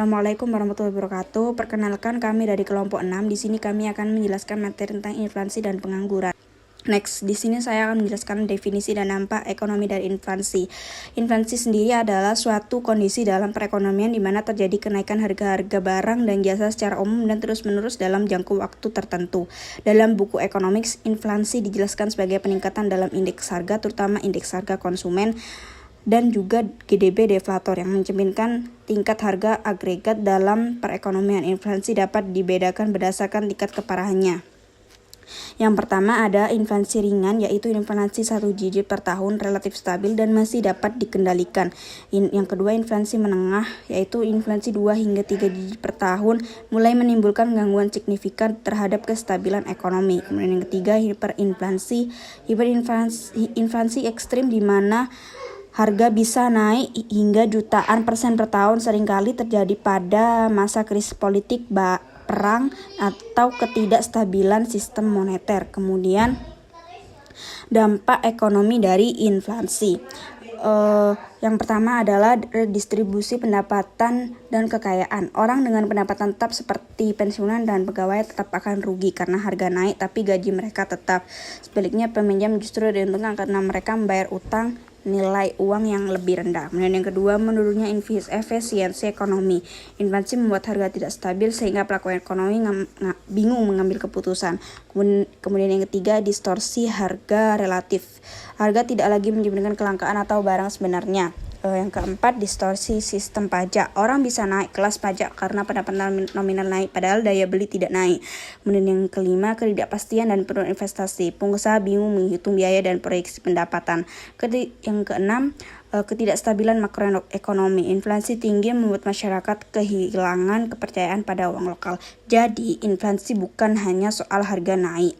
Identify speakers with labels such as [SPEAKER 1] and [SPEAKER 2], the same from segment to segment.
[SPEAKER 1] Assalamualaikum warahmatullahi wabarakatuh. Perkenalkan, kami dari kelompok 6. Di sini kami akan menjelaskan materi tentang inflasi dan pengangguran. Next, di sini saya akan menjelaskan definisi dan dampak ekonomi dari inflasi. Inflasi sendiri adalah suatu kondisi dalam perekonomian di mana terjadi kenaikan harga-harga barang dan jasa secara umum dan terus-menerus dalam jangka waktu tertentu. Dalam buku Economics, inflasi dijelaskan sebagai peningkatan dalam indeks harga, terutama indeks harga konsumen, dan juga GDP deflator yang mencerminkan tingkat harga agregat dalam perekonomian. Inflasi dapat dibedakan berdasarkan tingkat keparahannya. Yang pertama ada inflasi ringan, yaitu inflasi 1 digit per tahun relatif stabil dan masih dapat dikendalikan. Yang kedua inflasi menengah, yaitu inflasi 2 hingga 3 digit per tahun mulai menimbulkan gangguan signifikan terhadap kestabilan ekonomi. Kemudian yang ketiga hiperinflasi ekstrim di mana harga bisa naik hingga jutaan persen per tahun, seringkali terjadi pada masa krisis politik, perang, atau ketidakstabilan sistem moneter. Kemudian dampak ekonomi dari inflasi. Yang pertama adalah redistribusi pendapatan dan kekayaan. Orang dengan pendapatan tetap seperti pensiunan dan pegawai tetap akan rugi karena harga naik tapi gaji mereka tetap. Sebaliknya peminjam justru diuntungkan karena mereka membayar utang nilai uang yang lebih rendah. Kemudian yang kedua, menurunnya efisiensi ekonomi. Inflasi membuat harga tidak stabil sehingga pelaku ekonomi bingung mengambil keputusan. Kemudian yang ketiga, distorsi harga relatif. Harga tidak lagi mencerminkan kelangkaan atau barang sebenarnya. Yang keempat, distorsi sistem pajak. Orang bisa naik kelas pajak karena pendapatan nominal naik, padahal daya beli tidak naik. Kemudian yang kelima, ketidakpastian dan penurunan investasi. Pengusaha bingung menghitung biaya dan proyeksi pendapatan. Yang keenam, ketidakstabilan makroekonomi. Inflasi tinggi membuat masyarakat kehilangan kepercayaan pada uang lokal. Jadi, inflasi bukan hanya soal harga naik,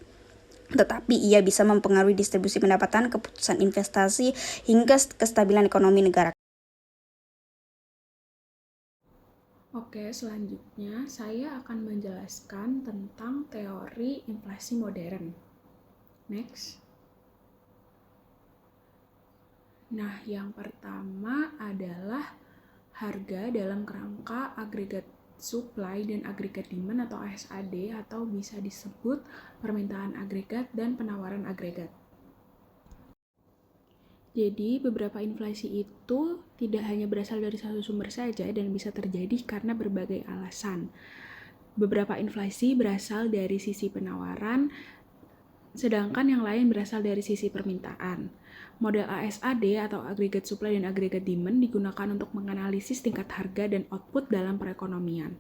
[SPEAKER 1] tetapi ia bisa mempengaruhi distribusi pendapatan, keputusan investasi, hingga kestabilan ekonomi negara.
[SPEAKER 2] Oke, selanjutnya saya akan menjelaskan tentang teori inflasi modern. Next. Nah, yang pertama adalah harga dalam kerangka agregat supply dan agregat demand atau ASAD, atau bisa disebut permintaan agregat dan penawaran agregat. Jadi, beberapa inflasi itu tidak hanya berasal dari satu sumber saja dan bisa terjadi karena berbagai alasan. Beberapa inflasi berasal dari sisi penawaran, sedangkan yang lain berasal dari sisi permintaan. Model ASAD atau agregat supply dan agregat demand digunakan untuk menganalisis tingkat harga dan output dalam perekonomian.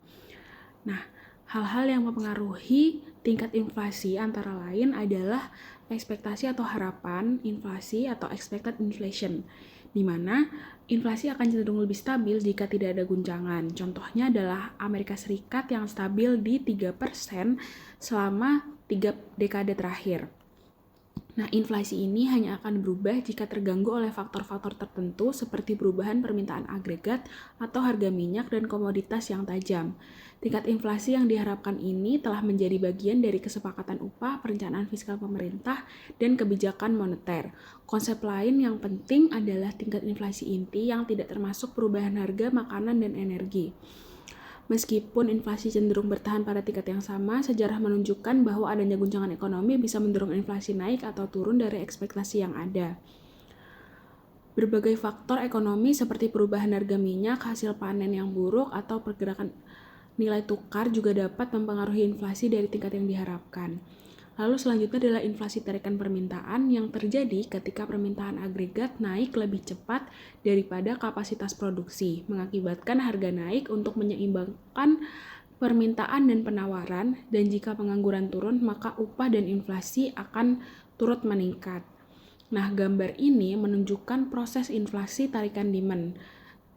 [SPEAKER 2] Nah, hal-hal yang mempengaruhi tingkat inflasi antara lain adalah ekspektasi atau harapan inflasi atau expected inflation, di mana inflasi akan cenderung lebih stabil jika tidak ada guncangan. Contohnya adalah Amerika Serikat yang stabil di 3% selama 3 dekade terakhir. Nah, inflasi ini hanya akan berubah jika terganggu oleh faktor-faktor tertentu seperti perubahan permintaan agregat atau harga minyak dan komoditas yang tajam. Tingkat inflasi yang diharapkan ini telah menjadi bagian dari kesepakatan upah, perencanaan fiskal pemerintah, dan kebijakan moneter. Konsep lain yang penting adalah tingkat inflasi inti yang tidak termasuk perubahan harga makanan dan energi. Meskipun inflasi cenderung bertahan pada tingkat yang sama, sejarah menunjukkan bahwa adanya guncangan ekonomi bisa mendorong inflasi naik atau turun dari ekspektasi yang ada. Berbagai faktor ekonomi seperti perubahan harga minyak, hasil panen yang buruk, atau pergerakan nilai tukar juga dapat mempengaruhi inflasi dari tingkat yang diharapkan. Lalu selanjutnya adalah inflasi tarikan permintaan yang terjadi ketika permintaan agregat naik lebih cepat daripada kapasitas produksi, mengakibatkan harga naik untuk menyeimbangkan permintaan dan penawaran, dan jika pengangguran turun, maka upah dan inflasi akan turut meningkat. Nah, gambar ini menunjukkan proses inflasi tarikan demand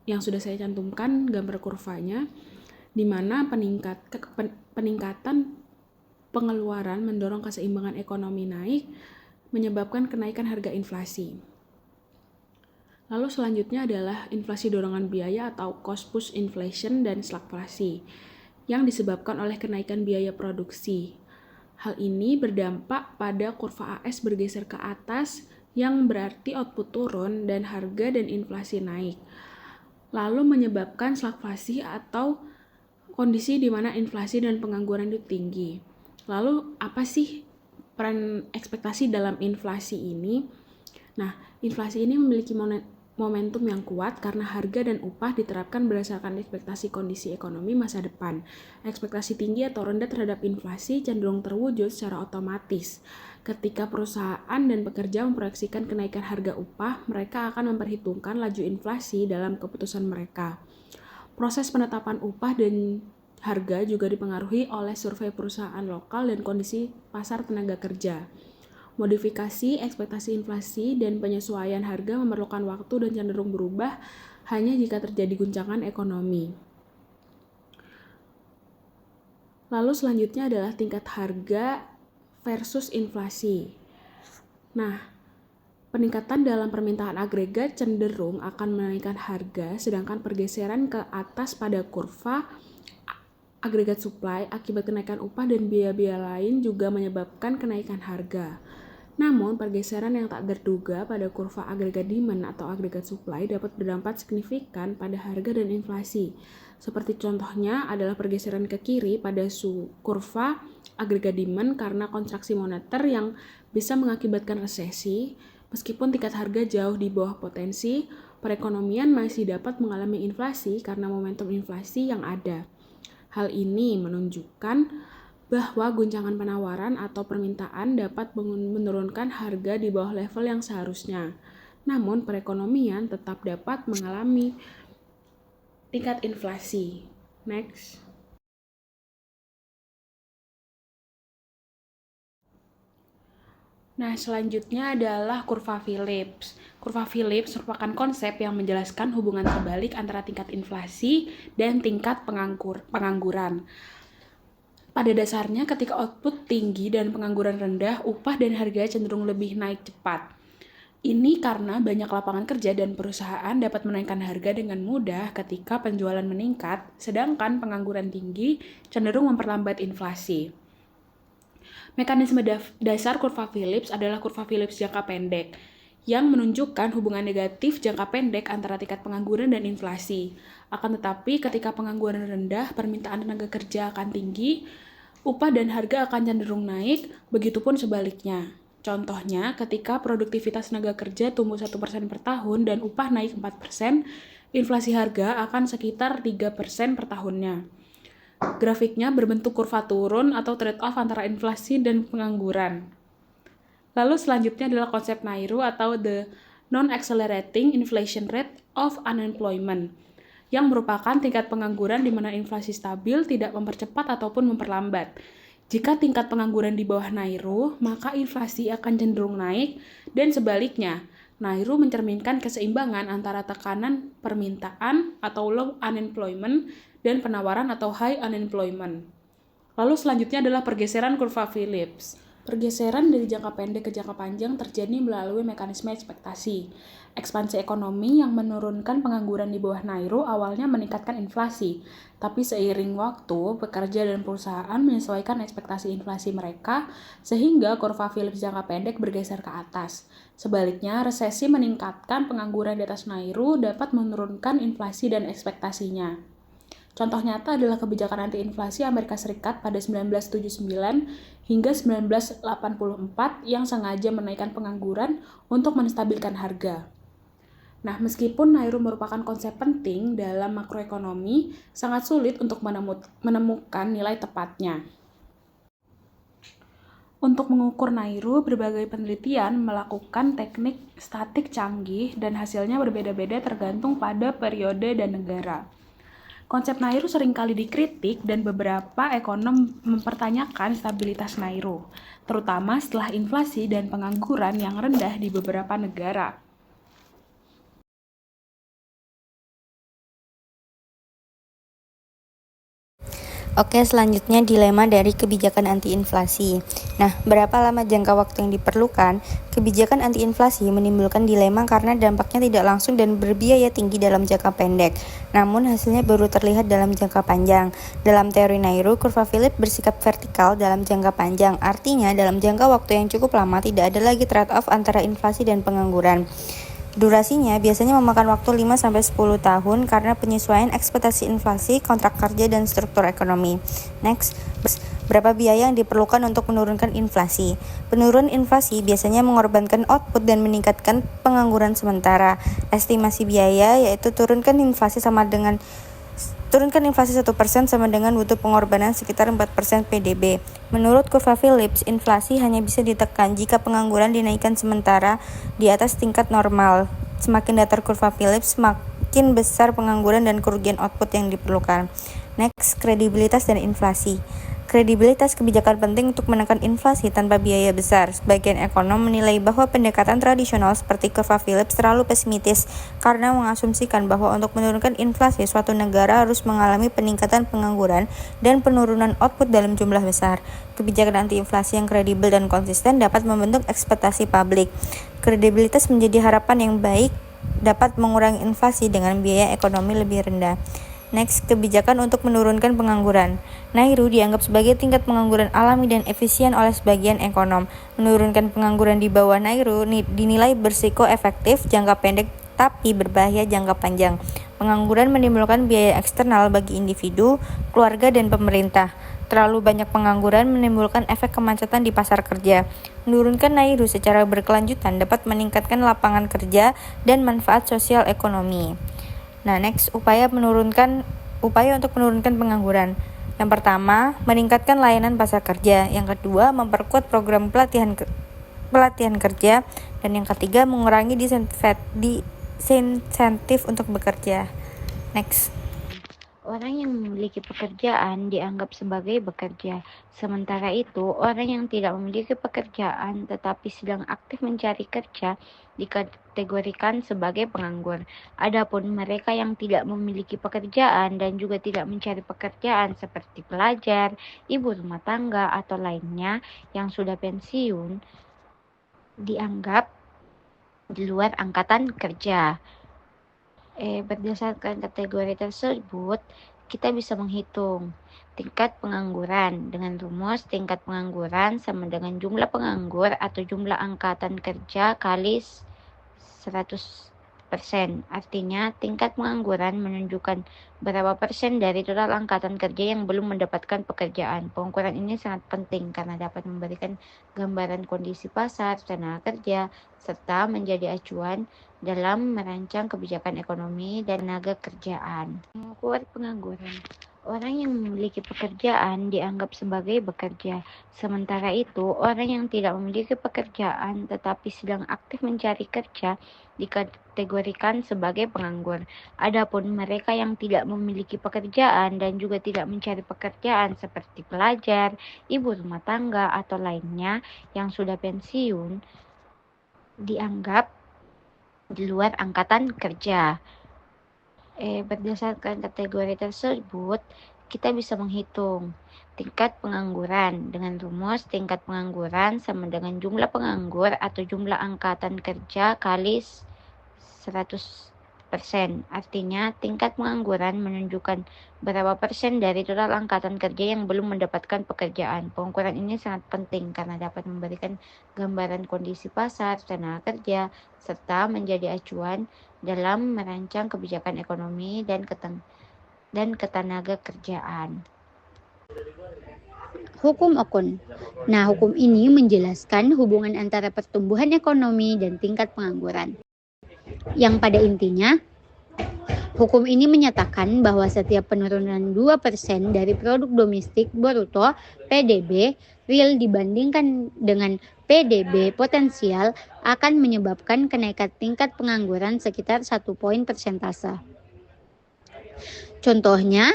[SPEAKER 2] yang sudah saya cantumkan gambar kurvanya, di mana peningkatan pengeluaran mendorong keseimbangan ekonomi naik, menyebabkan kenaikan harga inflasi. Lalu selanjutnya adalah inflasi dorongan biaya atau cost push inflation dan slagflasi, yang disebabkan oleh kenaikan biaya produksi. Hal ini berdampak pada kurva AS bergeser ke atas, yang berarti output turun dan harga dan inflasi naik. Lalu menyebabkan slagflasi atau kondisi di mana inflasi dan pengangguran itu tinggi. Lalu apa sih peran ekspektasi dalam inflasi ini? Nah, inflasi ini memiliki momentum yang kuat karena harga dan upah diterapkan berdasarkan ekspektasi kondisi ekonomi masa depan. Ekspektasi tinggi atau rendah terhadap inflasi cenderung terwujud secara otomatis. Ketika perusahaan dan pekerja memproyeksikan kenaikan harga upah, mereka akan memperhitungkan laju inflasi dalam keputusan mereka. Proses penetapan upah dan harga juga dipengaruhi oleh survei perusahaan lokal dan kondisi pasar tenaga kerja. Modifikasi ekspektasi inflasi dan penyesuaian harga memerlukan waktu dan cenderung berubah hanya jika terjadi guncangan ekonomi. Lalu selanjutnya adalah tingkat harga versus inflasi. Nah, peningkatan dalam permintaan agregat cenderung akan menaikkan harga, sedangkan pergeseran ke atas pada kurva agregat supply akibat kenaikan upah dan biaya-biaya lain juga menyebabkan kenaikan harga. Namun, pergeseran yang tak terduga pada kurva agregat demand atau agregat supply dapat berdampak signifikan pada harga dan inflasi. Seperti contohnya adalah pergeseran ke kiri pada kurva agregat demand karena kontraksi moneter yang bisa mengakibatkan resesi. Meskipun tingkat harga jauh di bawah potensi, perekonomian masih dapat mengalami inflasi karena momentum inflasi yang ada. Hal ini menunjukkan bahwa guncangan penawaran atau permintaan dapat menurunkan harga di bawah level yang seharusnya. Namun, perekonomian tetap dapat mengalami tingkat inflasi. Next. Nah, selanjutnya adalah kurva Phillips. Kurva Phillips merupakan konsep yang menjelaskan hubungan terbalik antara tingkat inflasi dan tingkat pengangguran. Pada dasarnya, ketika output tinggi dan pengangguran rendah, upah dan harga cenderung lebih naik cepat. Ini karena banyak lapangan kerja dan perusahaan dapat menaikkan harga dengan mudah ketika penjualan meningkat, sedangkan pengangguran tinggi cenderung memperlambat inflasi. Mekanisme dasar kurva Phillips adalah kurva Phillips jangka pendek, yang menunjukkan hubungan negatif jangka pendek antara tingkat pengangguran dan inflasi. Akan tetapi, ketika pengangguran rendah, permintaan tenaga kerja akan tinggi, upah dan harga akan cenderung naik, begitupun sebaliknya. Contohnya, ketika produktivitas tenaga kerja tumbuh 1% per tahun dan upah naik 4%, inflasi harga akan sekitar 3% per tahunnya. Grafiknya berbentuk kurva turun atau trade-off antara inflasi dan pengangguran. Lalu selanjutnya adalah konsep NAIRU atau the Non-Accelerating Inflation Rate of Unemployment, yang merupakan tingkat pengangguran di mana inflasi stabil, tidak mempercepat ataupun memperlambat. Jika tingkat pengangguran di bawah NAIRU, maka inflasi akan cenderung naik, dan sebaliknya, NAIRU mencerminkan keseimbangan antara tekanan permintaan atau low unemployment dan penawaran atau high unemployment. Lalu selanjutnya adalah pergeseran kurva Phillips. Pergeseran dari jangka pendek ke jangka panjang terjadi melalui mekanisme ekspektasi. Ekspansi ekonomi yang menurunkan pengangguran di bawah NAIRU awalnya meningkatkan inflasi, tapi seiring waktu, pekerja dan perusahaan menyesuaikan ekspektasi inflasi mereka sehingga kurva Phillips jangka pendek bergeser ke atas. Sebaliknya, resesi meningkatkan pengangguran di atas NAIRU dapat menurunkan inflasi dan ekspektasinya. Contoh nyata adalah kebijakan anti-inflasi Amerika Serikat pada 1979 hingga 1984 yang sengaja menaikkan pengangguran untuk menstabilkan harga. Nah, meskipun NAIRU merupakan konsep penting dalam makroekonomi, sangat sulit untuk menemukan nilai tepatnya. Untuk mengukur NAIRU, berbagai penelitian melakukan teknik statik canggih dan hasilnya berbeda-beda tergantung pada periode dan negara. Konsep NAIRU seringkali dikritik dan beberapa ekonom mempertanyakan stabilitas NAIRU, terutama setelah inflasi dan pengangguran yang rendah di beberapa negara.
[SPEAKER 1] Oke, selanjutnya dilema dari kebijakan anti-inflasi. Nah, berapa lama jangka waktu yang diperlukan? Kebijakan anti-inflasi menimbulkan dilema karena dampaknya tidak langsung dan berbiaya tinggi dalam jangka pendek. Namun, hasilnya baru terlihat dalam jangka panjang. Dalam teori NAIRU, kurva Phillips bersikap vertikal dalam jangka panjang. Artinya, dalam jangka waktu yang cukup lama tidak ada lagi trade-off antara inflasi dan pengangguran.
[SPEAKER 3] Durasinya biasanya memakan waktu 5-10 tahun karena penyesuaian ekspektasi inflasi, kontrak kerja, dan struktur ekonomi. Next, berapa biaya yang diperlukan untuk menurunkan inflasi? Penurun inflasi biasanya mengorbankan output dan meningkatkan pengangguran sementara. Estimasi biaya yaitu turunkan inflasi 1% sama dengan butuh pengorbanan sekitar 4% PDB. Menurut kurva Phillips, inflasi hanya bisa ditekan jika pengangguran dinaikkan sementara di atas tingkat normal. Semakin datar kurva Phillips, semakin besar pengangguran dan kerugian output yang diperlukan. Next, kredibilitas dan inflasi. Kredibilitas kebijakan penting untuk menekan inflasi tanpa biaya besar. Sebagian ekonom menilai bahwa pendekatan tradisional seperti kurva Phillips terlalu pesimistis karena mengasumsikan bahwa untuk menurunkan inflasi, suatu negara harus mengalami peningkatan pengangguran dan penurunan output dalam jumlah besar. Kebijakan anti-inflasi yang kredibel dan konsisten dapat membentuk ekspektasi publik. Kredibilitas menjadi harapan yang baik dapat mengurangi inflasi dengan biaya ekonomi lebih rendah. Next, kebijakan untuk menurunkan pengangguran. Nairu dianggap sebagai tingkat pengangguran alami dan efisien oleh sebagian ekonom. Menurunkan pengangguran di bawah Nairu dinilai bersiko efektif jangka pendek tapi berbahaya jangka panjang. Pengangguran menimbulkan biaya eksternal bagi individu, keluarga, dan pemerintah. Terlalu banyak pengangguran menimbulkan efek kemacetan di pasar kerja. Menurunkan Nairu secara berkelanjutan dapat meningkatkan lapangan kerja dan manfaat sosial ekonomi. Nah, next, upaya untuk menurunkan pengangguran. Yang pertama, meningkatkan layanan pasar kerja. Yang kedua, memperkuat program pelatihan kerja. Dan yang ketiga, mengurangi disinsentif untuk bekerja. Next.
[SPEAKER 4] Orang yang memiliki pekerjaan dianggap sebagai bekerja. Sementara itu, orang yang tidak memiliki pekerjaan tetapi sedang aktif mencari kerja dikategorikan sebagai penganggur. Adapun mereka yang tidak memiliki pekerjaan dan juga tidak mencari pekerjaan seperti pelajar, ibu rumah tangga, atau lainnya yang sudah pensiun dianggap di luar angkatan kerja. Berdasarkan kategori tersebut, kita bisa menghitung tingkat pengangguran dengan rumus tingkat pengangguran sama dengan jumlah penganggur atau jumlah angkatan kerja kali 100%. Artinya, tingkat pengangguran menunjukkan berapa persen dari total angkatan kerja yang belum mendapatkan pekerjaan. Pengukuran ini sangat penting karena dapat memberikan gambaran kondisi pasar tenaga kerja serta menjadi acuan dalam merancang kebijakan ekonomi dan tenaga kerjaan. Mengukur pengangguran. Orang yang memiliki pekerjaan dianggap sebagai bekerja. Sementara itu, orang yang tidak memiliki pekerjaan tetapi sedang aktif mencari kerja dikategorikan sebagai penganggur. Adapun mereka yang tidak memiliki pekerjaan dan juga tidak mencari pekerjaan seperti pelajar, ibu rumah tangga, atau lainnya yang sudah pensiun dianggap di luar angkatan kerja. Berdasarkan kategori tersebut, kita bisa menghitung tingkat pengangguran dengan rumus tingkat pengangguran sama dengan jumlah penganggur atau jumlah angkatan kerja kali 100%. Artinya, tingkat pengangguran menunjukkan berapa persen dari total angkatan kerja yang belum mendapatkan pekerjaan. Pengukuran ini sangat penting karena dapat memberikan gambaran kondisi pasar tenaga kerja serta menjadi acuan dalam merancang kebijakan ekonomi dan ketenaga kerjaan.
[SPEAKER 5] Hukum Okun. Nah, hukum ini menjelaskan hubungan antara pertumbuhan ekonomi dan tingkat pengangguran. Yang pada intinya, hukum ini menyatakan bahwa setiap penurunan 2% dari produk domestik bruto PDB real dibandingkan dengan PDB potensial akan menyebabkan kenaikan tingkat pengangguran sekitar 1 poin persentase. Contohnya,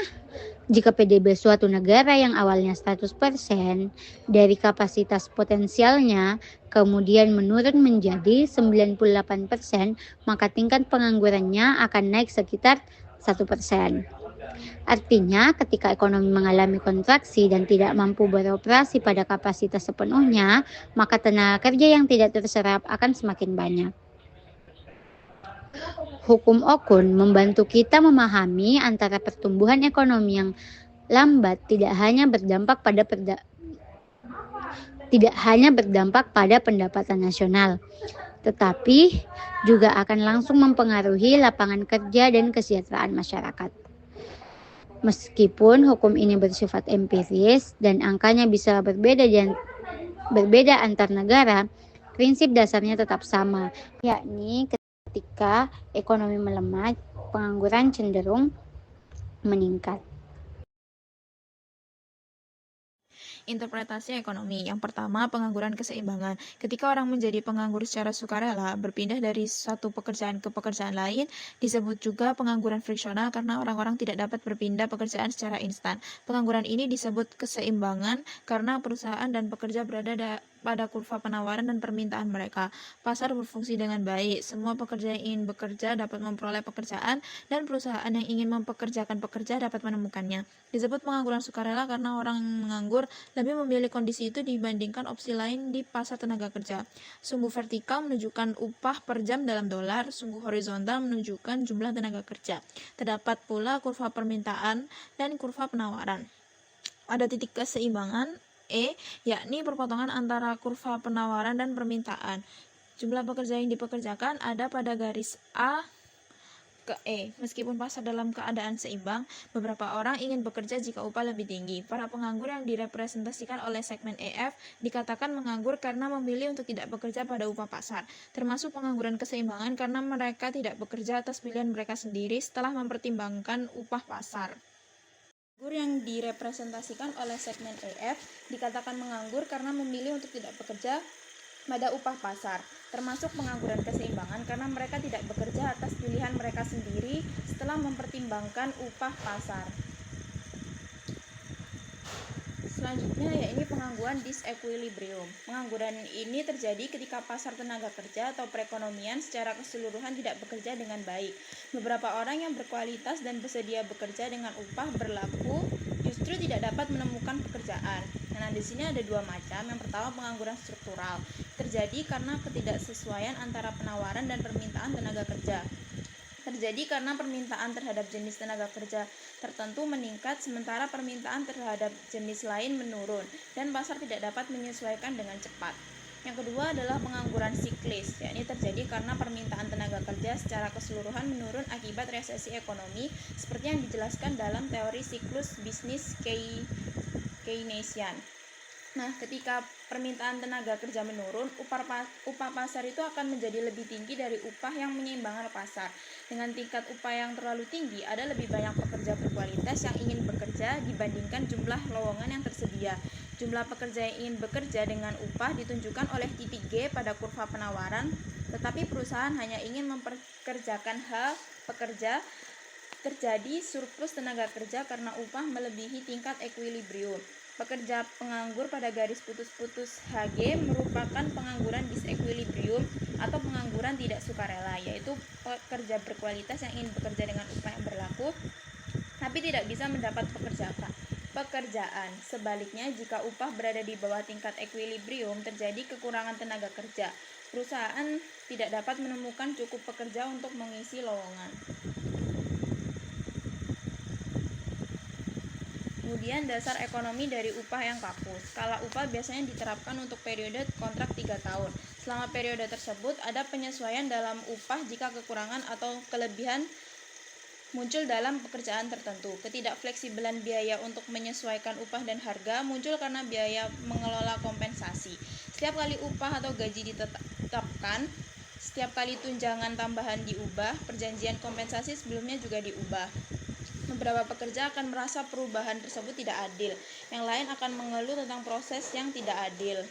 [SPEAKER 5] jika PDB suatu negara yang awalnya 100% dari kapasitas potensialnya kemudian menurun menjadi 98%, maka tingkat penganggurannya akan naik sekitar 1%. Artinya, ketika ekonomi mengalami kontraksi dan tidak mampu beroperasi pada kapasitas sepenuhnya, maka tenaga kerja yang tidak terserap akan semakin banyak. Hukum Okun membantu kita memahami antara pertumbuhan ekonomi yang lambat tidak hanya berdampak pada pendapatan nasional, tetapi juga akan langsung mempengaruhi lapangan kerja dan kesejahteraan masyarakat. Meskipun hukum ini bersifat empiris dan angkanya bisa berbeda antar negara, prinsip dasarnya tetap sama, yakni ketika ekonomi melemah, pengangguran cenderung meningkat.
[SPEAKER 6] Interpretasi ekonomi. Yang pertama, pengangguran keseimbangan. Ketika orang menjadi penganggur secara sukarela, berpindah dari satu pekerjaan ke pekerjaan lain, disebut juga pengangguran friksional karena orang-orang tidak dapat berpindah pekerjaan secara instan. Pengangguran ini disebut keseimbangan karena perusahaan dan pekerja berada pada kurva penawaran dan permintaan mereka. Pasar berfungsi dengan baik. Semua pekerja yang ingin bekerja dapat memperoleh pekerjaan, dan perusahaan yang ingin mempekerjakan pekerja dapat menemukannya. Disebut pengangguran sukarela karena orang menganggur lebih memilih kondisi itu dibandingkan opsi lain di pasar tenaga kerja. Sumbu vertikal menunjukkan upah per jam dalam dolar, sumbu horizontal menunjukkan jumlah tenaga kerja. Terdapat pula kurva permintaan dan kurva penawaran. Ada titik keseimbangan E, yakni perpotongan antara kurva penawaran dan permintaan. Jumlah pekerja yang dipekerjakan ada pada garis A ke E. Meskipun pasar dalam keadaan seimbang, beberapa orang ingin bekerja jika upah lebih tinggi. Para penganggur yang direpresentasikan oleh segmen EF dikatakan menganggur karena memilih untuk tidak bekerja pada upah pasar, termasuk pengangguran keseimbangan karena mereka tidak bekerja atas pilihan mereka sendiri setelah mempertimbangkan upah pasar. Penganggur yang direpresentasikan oleh segmen EF dikatakan menganggur karena memilih untuk tidak bekerja pada upah pasar, termasuk pengangguran keseimbangan karena mereka tidak bekerja atas pilihan mereka sendiri setelah mempertimbangkan upah pasar. Selanjutnya yaitu pengangguran disequilibrium. Pengangguran ini terjadi ketika pasar tenaga kerja atau perekonomian secara keseluruhan tidak bekerja dengan baik. Beberapa orang yang berkualitas dan bersedia bekerja dengan upah berlaku justru tidak dapat menemukan pekerjaan. Nah, di sini ada dua macam. Yang pertama, pengangguran struktural. Terjadi karena ketidaksesuaian antara penawaran dan permintaan tenaga kerja. Terjadi karena permintaan terhadap jenis tenaga kerja tertentu meningkat sementara permintaan terhadap jenis lain menurun dan pasar tidak dapat menyesuaikan dengan cepat. Yang kedua adalah pengangguran siklis, yakni terjadi karena permintaan tenaga kerja secara keseluruhan menurun akibat resesi ekonomi seperti yang dijelaskan dalam teori siklus bisnis Keynesian. Nah, ketika permintaan tenaga kerja menurun, upah pasar itu akan menjadi lebih tinggi dari upah yang menyeimbangkan pasar. Dengan tingkat upah yang terlalu tinggi, ada lebih banyak pekerja berkualitas yang ingin bekerja dibandingkan jumlah lowongan yang tersedia. Jumlah pekerja yang ingin bekerja dengan upah ditunjukkan oleh titik G pada kurva penawaran, tetapi perusahaan hanya ingin mempekerjakan pekerja. Terjadi surplus tenaga kerja karena upah melebihi tingkat equilibrium. Pekerja penganggur pada garis putus-putus HG merupakan pengangguran disequilibrium atau pengangguran tidak sukarela, yaitu pekerja berkualitas yang ingin bekerja dengan upah yang berlaku tapi tidak bisa mendapat pekerjaan. Sebaliknya, jika upah berada di bawah tingkat equilibrium, terjadi kekurangan tenaga kerja. Perusahaan tidak dapat menemukan cukup pekerja untuk mengisi lowongan. Kemudian dasar ekonomi dari upah yang kaku. Skala upah biasanya diterapkan untuk periode kontrak 3 tahun. Selama periode tersebut ada penyesuaian dalam upah jika kekurangan atau kelebihan muncul dalam pekerjaan tertentu. Ketidakfleksibelan biaya untuk menyesuaikan upah dan harga muncul karena biaya mengelola kompensasi. Setiap kali upah atau gaji ditetapkan, setiap kali tunjangan tambahan diubah, perjanjian kompensasi sebelumnya juga diubah. Beberapa pekerja akan merasa perubahan tersebut tidak adil. Yang lain akan mengeluh tentang proses yang tidak adil.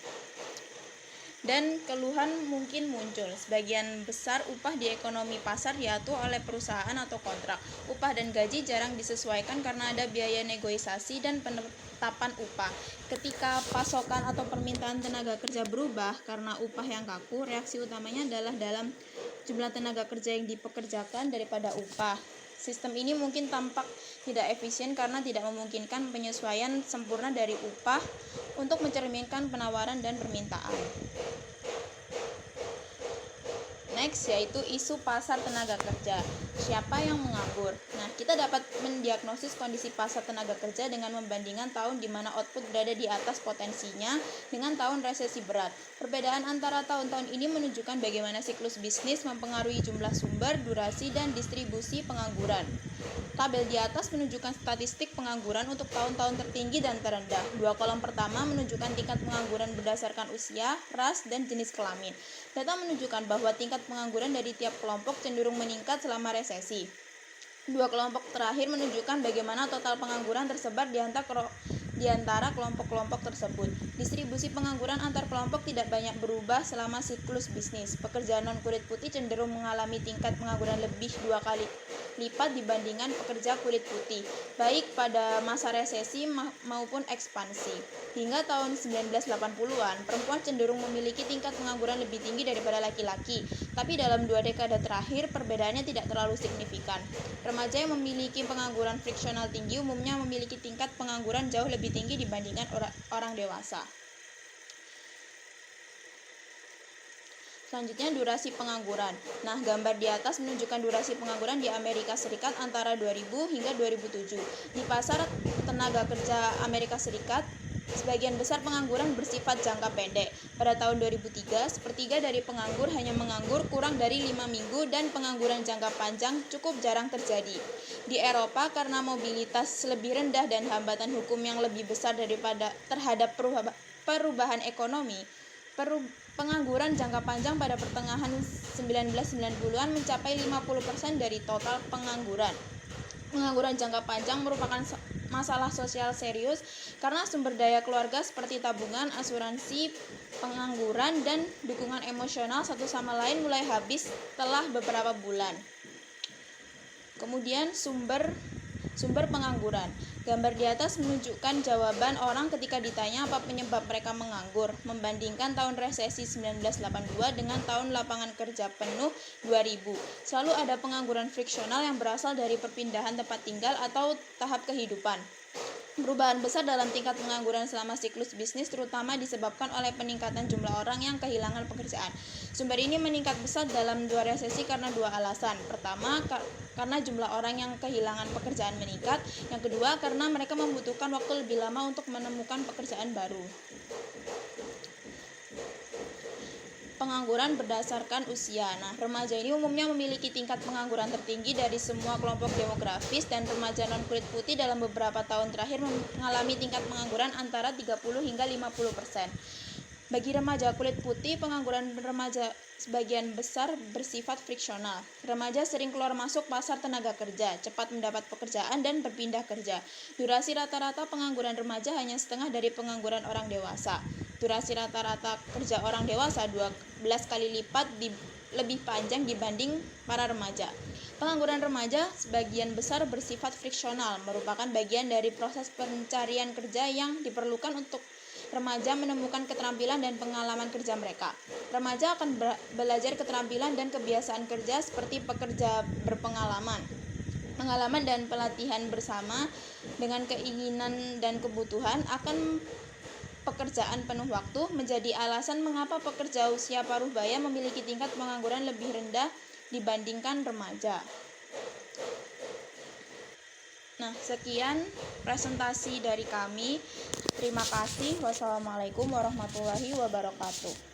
[SPEAKER 6] Dan keluhan mungkin muncul. Sebagian besar upah di ekonomi pasar diatur oleh perusahaan atau kontrak. Upah dan gaji jarang disesuaikan karena ada biaya negosiasi dan penetapan upah. Ketika pasokan atau permintaan tenaga kerja berubah karena upah yang kaku, reaksi utamanya adalah dalam jumlah tenaga kerja yang dipekerjakan daripada upah. Sistem ini mungkin tampak tidak efisien karena tidak memungkinkan penyesuaian sempurna dari upah untuk mencerminkan penawaran dan permintaan. next yaitu isu pasar tenaga kerja. Siapa yang menganggur? Nah, kita dapat mendiagnosis kondisi pasar tenaga kerja dengan membandingkan tahun di mana output berada di atas potensinya dengan tahun resesi berat. Perbedaan antara tahun-tahun ini menunjukkan bagaimana siklus bisnis mempengaruhi jumlah sumber, durasi, dan distribusi pengangguran. Tabel di atas menunjukkan statistik pengangguran untuk tahun-tahun tertinggi dan terendah. Dua kolom pertama menunjukkan tingkat pengangguran berdasarkan usia, ras, dan jenis kelamin. Data menunjukkan bahwa tingkat pengangguran dari tiap kelompok cenderung meningkat selama resesi. Dua kelompok terakhir menunjukkan bagaimana total pengangguran tersebar di antara kelompok-kelompok tersebut. Distribusi pengangguran antar kelompok tidak banyak berubah selama siklus bisnis. Pekerja non-kulit putih cenderung mengalami tingkat pengangguran lebih 2 kali lipat dibandingkan pekerja kulit putih, baik pada masa resesi maupun ekspansi. Hingga tahun 1980-an, perempuan cenderung memiliki tingkat pengangguran lebih tinggi daripada laki-laki, tapi dalam 2 dekade terakhir perbedaannya tidak terlalu signifikan. Remaja yang memiliki pengangguran friksional tinggi umumnya memiliki tingkat pengangguran jauh lebih tinggi dibandingkan orang dewasa. Selanjutnya, durasi pengangguran. Nah, gambar di atas menunjukkan durasi pengangguran di Amerika Serikat antara 2000 hingga 2007. Di pasar tenaga kerja Amerika Serikat, sebagian besar pengangguran bersifat jangka pendek. Pada tahun 2003, sepertiga dari penganggur hanya menganggur kurang dari 5 minggu dan pengangguran jangka panjang cukup jarang terjadi. Di Eropa, karena mobilitas lebih rendah dan hambatan hukum yang lebih besar terhadap perubahan ekonomi, pengangguran jangka panjang pada pertengahan 1990-an mencapai 50% dari total pengangguran. Pengangguran jangka panjang merupakan masalah sosial serius karena sumber daya keluarga seperti tabungan, asuransi, pengangguran, dan dukungan emosional satu sama lain mulai habis setelah beberapa bulan. Kemudian sumber pengangguran. Gambar di atas menunjukkan jawaban orang ketika ditanya apa penyebab mereka menganggur, membandingkan tahun resesi 1982 dengan tahun lapangan kerja penuh 2000. Selalu ada pengangguran friksional yang berasal dari perpindahan tempat tinggal atau tahap kehidupan. Perubahan besar dalam tingkat pengangguran selama siklus bisnis terutama disebabkan oleh peningkatan jumlah orang yang kehilangan pekerjaan. Sumber ini meningkat besar dalam 2 resesi karena 2 alasan. Pertama, karena jumlah orang yang kehilangan pekerjaan meningkat. Yang kedua, karena mereka membutuhkan waktu lebih lama untuk menemukan pekerjaan baru. Pengangguran berdasarkan usia. Nah, remaja ini umumnya memiliki tingkat pengangguran tertinggi dari semua kelompok demografis dan remaja non-kulit putih dalam beberapa tahun terakhir mengalami tingkat pengangguran antara 30 hingga 50%. Bagi remaja kulit putih, pengangguran remaja sebagian besar bersifat friksional. Remaja sering keluar masuk pasar tenaga kerja, cepat mendapat pekerjaan dan berpindah kerja. Durasi rata-rata pengangguran remaja hanya setengah dari pengangguran orang dewasa. Durasi rata-rata kerja orang dewasa 12 kali lipat lebih panjang dibanding para remaja. Pengangguran remaja sebagian besar bersifat friksional, merupakan bagian dari proses pencarian kerja yang diperlukan untuk remaja menemukan keterampilan dan pengalaman kerja mereka. Remaja akan belajar keterampilan dan kebiasaan kerja seperti pekerja berpengalaman. Pengalaman dan pelatihan bersama dengan keinginan dan kebutuhan akan pekerjaan penuh waktu menjadi alasan mengapa pekerja usia paruh baya memiliki tingkat pengangguran lebih rendah dibandingkan remaja. Nah, sekian presentasi dari kami. Terima kasih. Wassalamualaikum warahmatullahi wabarakatuh.